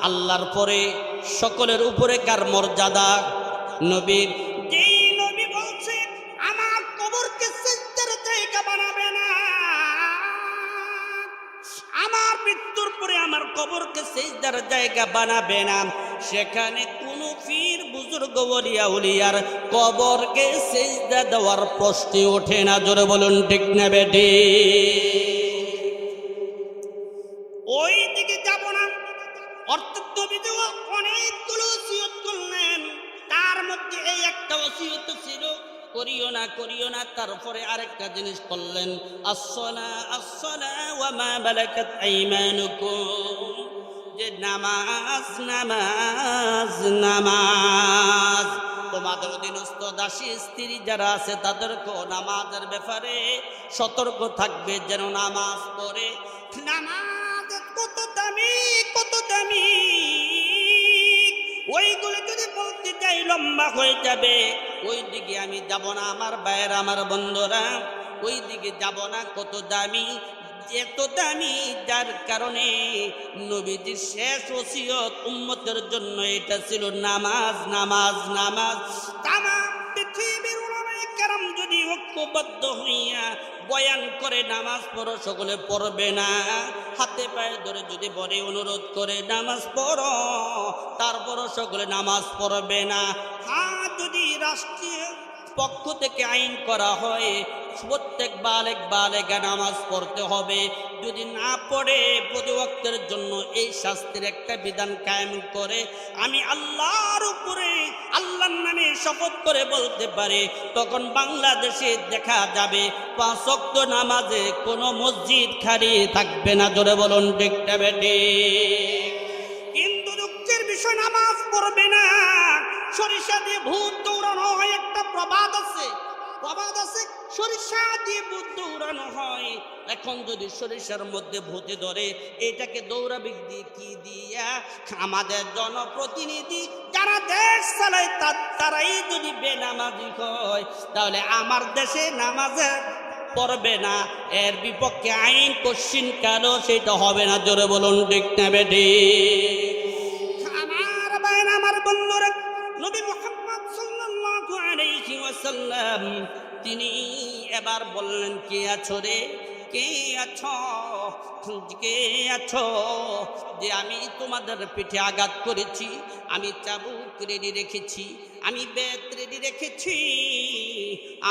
আল্লাহর পরে সকলের উপরে কার মর্যাদা? নবীর। যেই নবী বলছে আমার কবরকে সিজদার জায়গা বানাবে না, আমার মৃত্যুর পরে আমার কবরকে সিজদার জায়গা বানাবে না, সেখানে কোন পীর বুজুর্গ ওলিয়া উলিয়ার কবরকে সিজদা দেওয়ার প্রশ্ন ওঠে না। জোরে বলুন ঠিক না বেটি? ওই দিকে যাব না। অর্থাৎ নবীজি অনেকগুলো ওসিয়ত করলেন, তার মধ্যে এই একটা ওসিয়ত ছিল, করিও না। তারপরে আরেকটা জিনিস করলেন, আসসালা ওয়া মা মালাকাত আইমানুকুম, যে নামাজ। তোমার আমাদের অধীনস্থ দাসী স্ত্রী যারা আছে তাদেরকেও নামাজের ব্যাপারে সতর্ক থাকবে, যেন নামাজ পড়ে। নামাজ কত দামি, কত দামি, ওইগুলো যদি বলতে যাই লম্বা হয়ে যাবে। ওই দিকে আমি যাব না আমার ভাইয়েরা, আমার বন্ধুরা, ওই দিকে যাব না। কত দামি, এত দামি, যার কারণে নবীজির শেষ ওসিয়ত উম্মতের জন্য এটা ছিল নামাজ, নামাজ, নামাজ। তামাম পৃথিবীর উলামায়ে কেরাম যদি ঐক্যবদ্ধ হইয়া বয়ান করে নামাজ পড়ো, সকলে পড়বে না। হাতে পায়ে ধরে যদি বলে অনুরোধ করে নামাজ পড়ো, তারপরও সকলে নামাজ পড়বে না। হ্যাঁ, যদি রাষ্ট্রীয় পক্ষ থেকে আইন করা হয় প্রত্যেক বালেগা নামাজ পড়তে হবে, যদি না পড়ে প্রতি ওয়াক্তের জন্য এই শাস্তির একটা বিধান কায়েম করে, আমি আল্লাহর উপরে আল্লাহর নামে শপথ করে বলতে পারি, তখন বাংলাদেশে দেখা যাবে 5 ওয়াক্ত নামাজে কোনো মসজিদ খালি থাকবে না। জোরে বলুন ঠিক না বেঠিক? কিন্তু দুঃখের বিষয় নামাজ পড়বে না। সরিষা দিয়ে ভূত দৌড়ানো হয়, একটা প্রবাদ আছে, প্রবাদ আছে, সরিষা দিয়ে ভূত দৌড়ানো হয়। এখন যদি সরিষার মধ্যে ভূতে ধরে, এটাকে দৌড়াবে দিয়ে কি দিয়া? আমাদের জনপ্রতিনিধি যারা দেশ চালায় তারাই যদি বেনামাজি হয়, তাহলে আমার দেশে নামাজে পড়বে না, এর বিপক্ষে আইন কোশ্চিন কেন সেটা হবে না। জোরে বলুন ঠিক না বেঠিক? আমার ভাই, আমার বন্ধুরা, নবী মুহাম্মদ সাল্লাল্লাহু আলাইহি ওয়াসাল্লাম তিনি এবার বললেন, কে আছো রে, কে আছো, কে আছো যে আমি তোমাদের পিঠে আঘাত করেছি, আমি চাবুক রেডি রেখেছি, আমি বেত রেডি রেখেছি,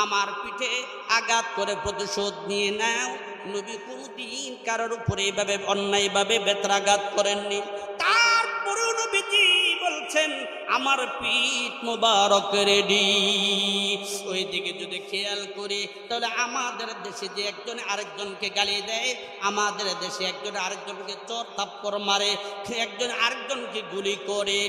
আমার পিঠে আঘাত করে প্রতিশোধ নিয়ে নাও। নবী কোনদিন কারোর উপরে এভাবে অন্যায়ভাবে বেত্রাঘাত করেননি। তারপরেও নবীজি বলছেন, আমার পিঠ মোবারক রেডি। ওই দিকে যদি খেয়াল করি, তাহলে আমাদের দেশে যে একজন আরেকজনকে গালি দেয়, আমাদের দেশে একজন আরেকজনকে চর থাপ্পড় মারে, একজন আরেকজনকে গুলি করে,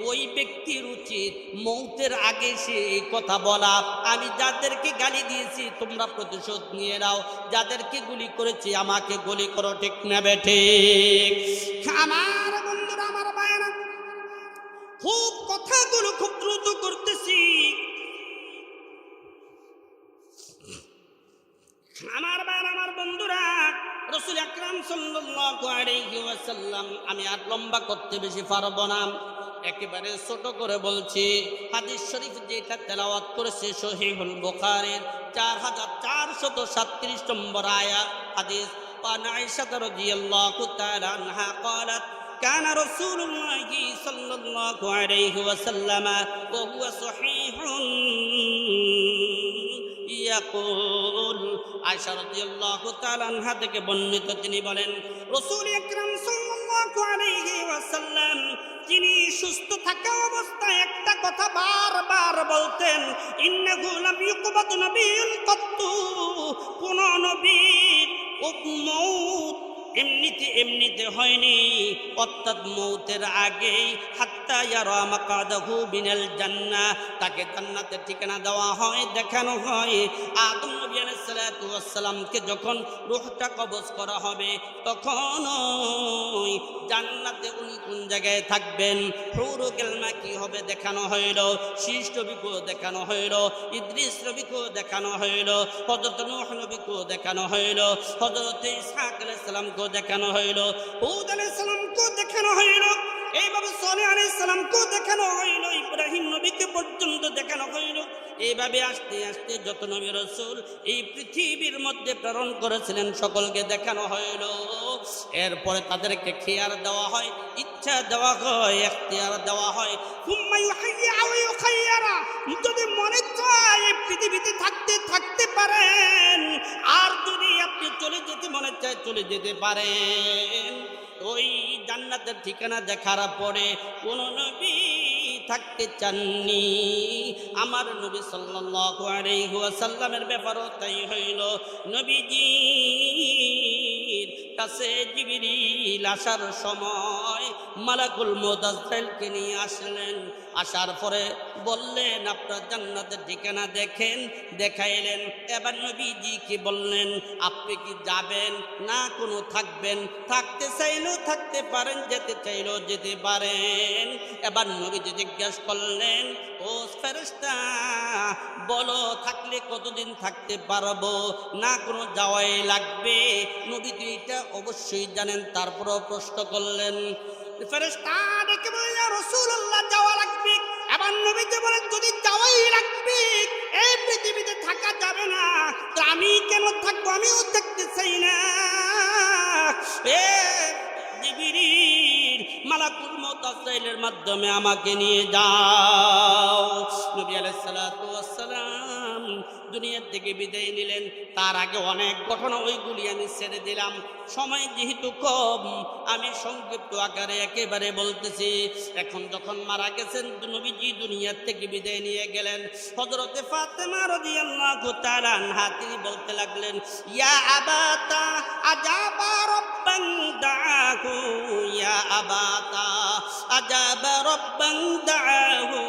ওই ব্যক্তির উচিত মৌতের আগে সে এই কথা বলা, আমি যাদেরকে গালি দিয়েছি তোমরা প্রতিশোধ নিয়ে নাও, যাদেরকে গুলি করেছি আমাকে গুলি করো। ঠিক না বেঠিক? আমার বন্ধুরা, আমার ভাইয়েরা, খুব কথাগুলো খুব দ্রুত করতেছি। আমার ভাইয়েরা, আমার বন্ধুরা, রাসূল আকরাম সাল্লাল্লাহু আলাইহি ওয়াসাল্লাম, আমি আর লম্বা করতে বেশি পারবো না, একেবারে ছোট করে বলছি। হাদিস শরীফ যেটা তেলাওয়াত করেছে সহিহুল বুখারীর 4437 নম্বর আয়াত হাদিস। عن عائشة رضي الله تعالى عنها قالت كان رسول الله صلى الله عليه وسلم وهو صحيح يقول, আয়েশা রাদিয়াল্লাহু তাআলা আনহা থেকে বর্ণিত, তিনি বলেন, রাসূল আকরাম সাল্লাল্লাহু আলাইহি ওয়াসাল্লাম তিনি সুস্থ থাকা অবস্থায় একটা কথা বারবার বলতেন, ইন্নাহু লাম ইউকবাত নাবিয়্যুন কাত্তু, কোন নবীর মউত এমনিতে হয়নি, অর্থাৎ মৌতের আগেই হাত্তা ইয়ারা মাকাদাহু বিনাল জান্নাহ, তাকে জান্নাতের ঠিকানা দেওয়া হয়, দেখানো হয়। আদম নবী আলাইহিস সালাতু ওয়াস সালামকে যখন রূহটা কবজ করা হবে, তখন ওই জান্নাতে উনি কোন জায়গায় থাকবেন, হুরুল কালমা কি হবে দেখানো হইল, শীষ নবীকেও দেখানো হইল, ইদ্রিস নবীকেও দেখানো হইল, হযরত নূহ নবীকেও দেখানো হইল, হযরত ইসহাক আলাইহিস সালামকেও দেখানো হইল, হুদ আলাইহিস সালামকেও দেখানো হইল, এইভাবে সালেহ আলাইহিস সালামকেও দেখানো হইল, ইব্রাহিম নবীকে পর্যন্ত দেখানো হইল। এইভাবে আস্তে আস্তে যত নবী রাসূল এই পৃথিবীর মধ্যে প্রেরণ করেছিলেন সকলকে দেখানো হইল। এরপরে তাদেরকে খিয়ার দেওয়া হয়, ইচ্ছা দেওয়া হয়, ইখতিয়ার দেওয়া হয়। সুম্মা ইউহাইয়া ওয়া ইউখাইয়ারা, যদি মনে চায় এই পৃথিবীতে থাকতে পারেন, আর যদি আপনি চলে যেতে মনে চায় চলে যেতে পারেন। ওই জান্নাতের ঠিকানা দেখার পরে কোন নবী থাকতে চাননি। আমার নবী সাল্লাল্লাহু আলাইহি ওয়াসাল্লামের ব্যাপারও তাই হইল। নবীজির কাছে জিবরিল আসার সময় মালাকুল মউত আজরাইলকে নিয়ে আসলেন। আসার পরে বললেন আপনার জান্নাতের ঠিকানা দেখেন, দেখাইলেন। এবার নবীজিকে বললেন আপনি কি যাবেন না কোনো থাকবেন? থাকতে চাইলেও থাকতে পারেন, যেতে চাইলেও যেতে পারেন। এবার নবীজি জিজ্ঞাসা করলেন ও ফেরেশতা বলো থাকলে কতদিন থাকতে পারবো, না কোনো যাওয়াই লাগবে? নবী এটা অবশ্যই জানেন, তারপরও প্রশ্ন করলেন। ফেরেশতা ডেকে বললেন ইয়া রাসূলুল্লাহ যাওয়া লাগবে। এবার নবীজি বলেন যদি যাওয়াই লাগবে এই পৃথিবীতে থাকা যাবে না তো আমি কেন থাকবো? আমিও থাকতে চাই না। এ জিবরিল মালাকুল মউত আজরাইলের মাধ্যমে আমাকে নিয়ে যাও। নবী আলাইহিস সালাতু ওয়াস সালাম দুনিয়া থেকে বিদায় নিলেন। তার আগে অনেক ঘটনা ওইগুলি আমি ছেড়ে দিলাম, সময় যেহেতু কম আমি সংক্ষিপ্ত আকারে একেবারে বলতেছি। এখন যখন মারা গেছেন নবীজি দুনিয়া থেকে বিদায় নিয়ে গেলেন, হযরতে ফাতেমা রাদিয়াল্লাহু তাআলা আনহা তিনি বলতে লাগলেন ইয়া আবাতা আজাবা রাব্বান দাআহু, ইয়া আবাতা আজাবা রাব্বান দাআহু,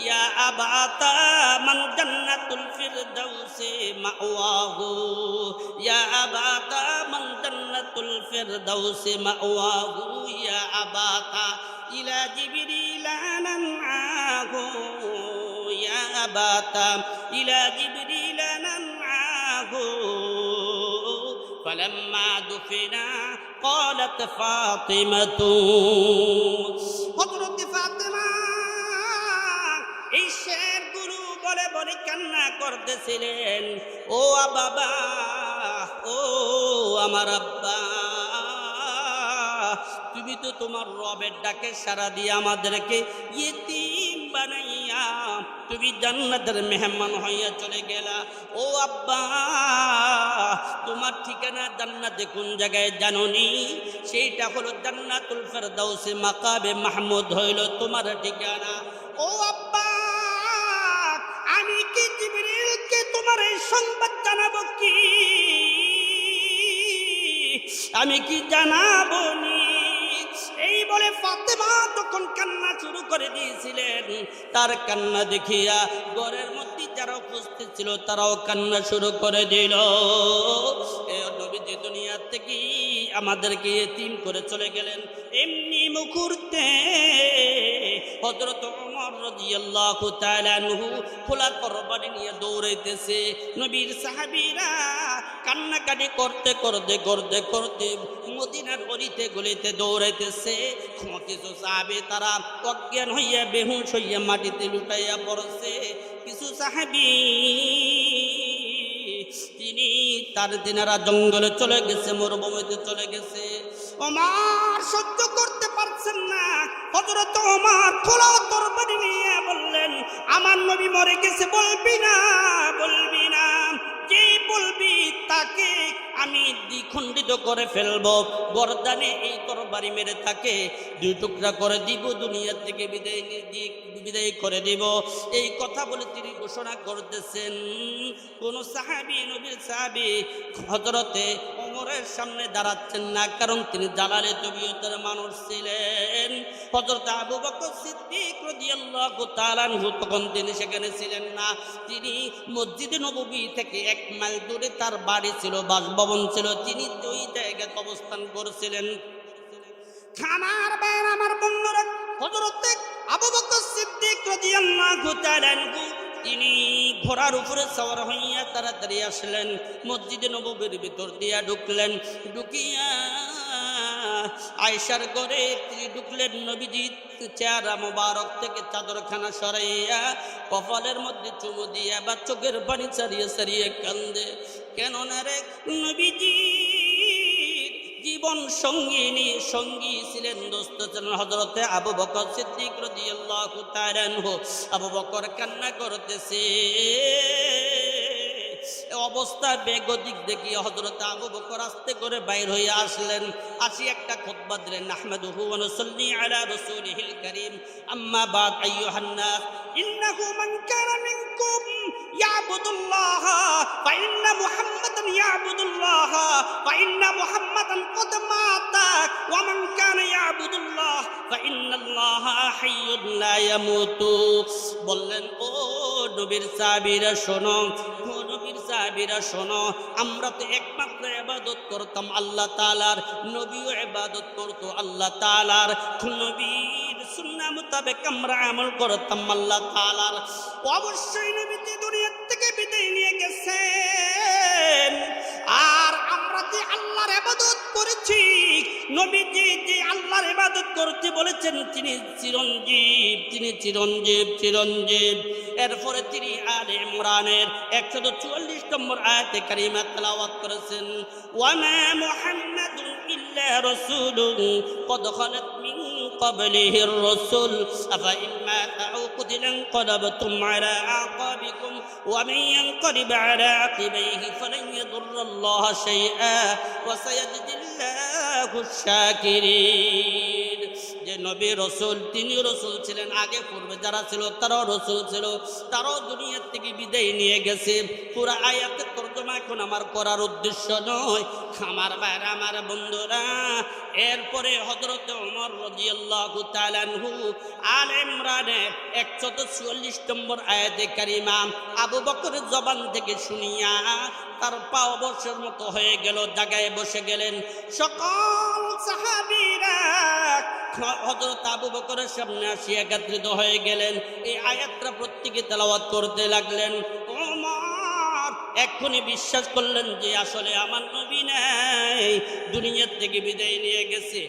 ইয়া আবাতা মান জান্নাতুল ফিরদাউসি মাওয়াহু, ইয়া আবাতা মান জান্নাতুল ফিরদাউসি মাওয়াহু, ইয়া আবাতা ইলা জিবরিল নানআহু, ইয়া আবাতা ইলা জিবরিল নানআহু। فلما دفنا قالت فاطمة হযরত ফাতেমা এই শেরগুলো বলে বলে কান্না করতেছিলেন। ও বাবা, ও আমার আব্বা, তুমি তো তোমার রবের ডাকে সাড়া দিয়ে আমাদেরকে ইতিম বানাইয়া তুমি জান্নাতের মেহমান হইয়া চলে গেলা। ও আব্বা, তোমার ঠিকানা জান্নাতে কোন জায়গায় জানোনি? সেইটা হলো জান্নাতুল ফিরদাউসে মাকাবে মাহমুদ হইল তোমার ঠিকানা। ও আব্বা, আমি কি জিবরিলকে তোমার এই সংবাদ জানাবো কি? আমি কি জানাবো নি? এই বলে ফাতেমা তখন কান্না শুরু করে দিয়েছিলেন। তার কান্না দেখিয়া ঘরের মধ্যে যারা উপস্থিত ছিল তারাও কান্না শুরু করে দিল। এই নবীজি দুনিয়া থেকে আমাদেরকে এতিম করে চলে গেলেন। এমনি মুহূর্তে হযরত ওমর রাদিয়াল্লাহু তাআলা আনহু খোলা তরবারি নিয়ে দৌড়াইতেছে। নবীর সাহাবীরা কান্নাকাটি করতে করতে করতে করতে মদিনার অলিতে গলিতে দৌড়াইতেছে। কিছু সাহাবী তারা অজ্ঞান হইয়া বেহুশ হইয়া মাটিতে লুটাইয়া পড়ছে। কিছু সাহাবী তিনারা জঙ্গলে চলে গেছে, মরুভূমিতে চলে গেছে। ওমর সহ্য করতে পারছেন না। হযরত ওমর খোলা তরবারি নিয়ে বললেন আমার নবী মরে গেছে, বলবি না, বলবি না। যে বলবি তাকে আমি দ্বিখণ্ডিত করে ফেলবো, গর্দানে এই তরবারি মেরে তাকে দুই টুকরা করে দিব, দুনিয়া থেকে বিদায় করে দিব। এই কথা বলে তিনি ঘোষণা করতেছেন। কোন সাহাবী, নবীর সাহাবী হযরতে ওমরের সামনে দাঁড়াচ্ছেন না, কারণ তিনি জালালে তবিয়তের মানুষ ছিলেন। হযরত আবু বকর সিদ্দিক রাদিয়াল্লাহু তাআলা আনহু তখন তিনি সেখানে ছিলেন না। তিনি মসজিদে নববী থেকে 1 মাইল দূরে তার বাড়ি ছিল, বাসভবন ছিল, তিনি ওই জায়গায় অবস্থান করছিলেন। খানার বাইর আমার বন্ধুরা, হযরত আবু বকর সিদ্দিক রাদিয়াল্লাহু তাআলা আনহু তিনি ঘোড়ার উপরে সওয়ার হইয়া তাড়াতাড়ি আসলেন, মসজিদে নববীর ভিতর দিয়া ঢুকলেন। ঢুকিয়া আয়েশার ঘরে তিনি ঢুকলেন। নবীজি চেহারা মোবারক থেকে চাদরখানা সরাইয়া কপালের মধ্যে চুমু দিয়া বা চোখের পানি ছাড়িয়ে ছাড়িয়ে কান্দে। কেন না রে, নবীজি জীবন সঙ্গী ছিলেন, দোস্ত ছিলেন হযরতে আবু বকর সিদ্দিক রাদিয়াল্লাহু তাআলা আনহু। আবু বকর কান্না করতেছে। অবস্থা বেগতিক দেখিয়ে হযরত আবু বকর আস্তে করে বাইর হয়ে আসলেন। আসি একটা খুতবা দিলেন, নাহমাদুহু ওয়া নুসাল্লি আলা রাসূলিহিল কারীম, আম্মা বাদ আইয়ুহান নাস, ইন্নাহু মান কানা মিনকুম ইয়াবুদুল্লাহ ফাইন্না মুহাম্মাদান ইয়াবুদুল্লাহ ফাইন্না মুহাম্মাদান ক্বাদ মাতা ওয়া মান কানা ইয়াবুদুল্লাহ ফাইন্নাল্লাহা হাইয়্যুন লা ইয়ামুতু। বললেন ও নবীর সাহাবীরা শোনো, ও নবীর সাহাবীরা শোনো, আমরা তো একমাত্র ইবাদত করতাম আল্লাহ তাআলার, নবীও ইবাদত করতো আল্লাহ তাআলার, নবীর সুন্নাহ মোতাবেক আমরা আমল করতাম আল্লাহ তাআলার। অবশ্যই নবীজি দুনিয়া থেকে বিদায় নিয়ে গেছেন, আর আমরা যে আল্লাহর ইবাদত করেছি, নবীজি যে আল্লাহর ইবাদত করতে বলেছেন তিনি চিরঞ্জীব, তিনি চিরঞ্জীব, চিরঞ্জীব। এরপরে তিনি আলে ইমরানের 144 নম্বর আয়াতে কারিমা তেলাওয়াত করেছেন, ওয়া মা মুহাম্মাদুন ইল্লা রাসূলুন ক্বাদ খালাত মিন ক্বাবলিহির রাসূল আফা ইন মাতা আও কুতিলা ইনকালাবতুম আলা আকাবিকুম ওয়া মান ইয়ানকালিব আলা আকিবাইহি ফালান ইয়াদুররাল্লাহা শাইআ ওয়া সায়াজিদুল্লাহু শাকিরিন। যে নবী রাসূল, তিনি রাসূল ছিলেন, আগে পূর্বে যারা ছিল তারাও রাসূল ছিল, তারাও দুনিয়া থেকে বিদায় নিয়ে গেছে। পুরো আয়াতের তরজমা এখন আমার করার উদ্দেশ্য নয় আমার ভাইরা, আমার বন্ধুরা। এরপরে হযরত ওমর রাদিয়াল্লাহু তাআলা আনহু আলে ইমরানের 144 নম্বর আয়াতে কারিমা আবু বকরের জবান থেকে শুনিয়া তার পা অবসর মতো হয়ে গেল, জায়গায় বসে গেলেন। সকল সাহাবীরা হযরত আবু বকরের সামনে আসিয়া একত্রিত হয়ে গেলেন, এই আয়াতটা প্রত্যেকে তেলাওয়াত করতে লাগলেন। ওমর এক্ষুনি বিশ্বাস করলেন যে আসলে আমার নবী নাই, দুনিয়া থেকে বিদায় নিয়ে গেছে।